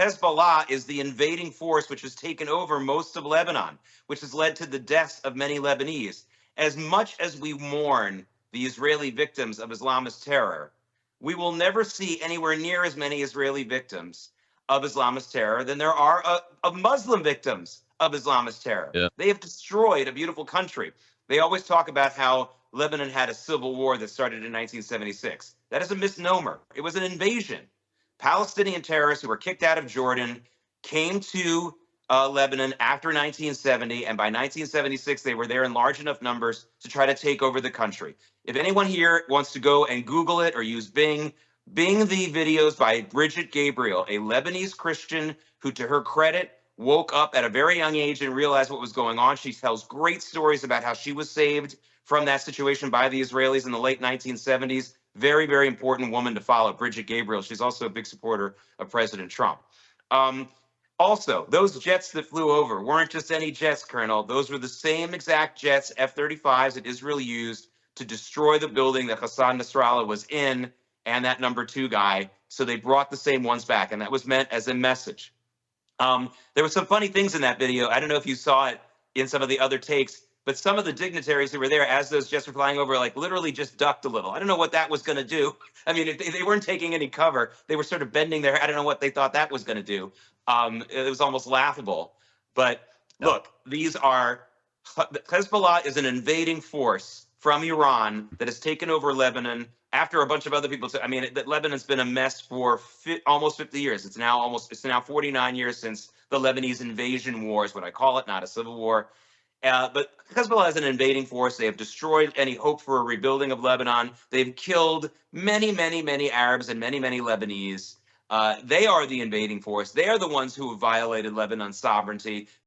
Hezbollah is the invading force which has taken over most of Lebanon, which has led to the deaths of many Lebanese. As much as we mourn the Israeli victims of Islamist terror, we will never see anywhere near as many Israeli victims of Islamist terror than there are of Muslim victims of Islamist terror. Yeah. They have destroyed a beautiful country. They always talk about how Lebanon had a civil war that started in 1976. That is a misnomer. It was an invasion. Palestinian terrorists who were kicked out of Jordan came to Lebanon after 1970, and by 1976, they were there in large enough numbers to try to take over the country. If anyone here wants to go and Google it or use Bing, Bing the videos by Bridget Gabriel, a Lebanese Christian who, to her credit, woke up at a very young age and realized what was going on. She tells great stories about how she was saved from that situation by the Israelis in the late 1970s. Very, very important woman to follow, Bridget Gabriel. She's also a big supporter of President Trump. Also, those jets that flew over weren't just any jets, Colonel. Those were the same exact jets, F-35s, that Israel used to destroy the building that Hassan Nasrallah was in and that number 2 guy. So they brought the same ones back, and that was meant as a message. There were some funny things in that video. I don't know if you saw it in some of the other takes, but some of the dignitaries who were there as those jets were flying over, like, literally just ducked a little. I don't know what that was going to do. I mean, they weren't taking any cover. They were sort of bending their, I don't know what they thought that was going to do. It was almost laughable. But look, these are, Hezbollah is an invading force from Iran that has taken over Lebanon after a bunch of other people. I mean, Lebanon's been a mess for almost 50 years. It's now 49 years since the Lebanese invasion war is what I call it, not a civil war. But Hezbollah is an invading force. They have destroyed any hope for a rebuilding of Lebanon. They've killed many, many, many Arabs and many, many Lebanese. They are the invading force. They are the ones who have violated Lebanon's sovereignty.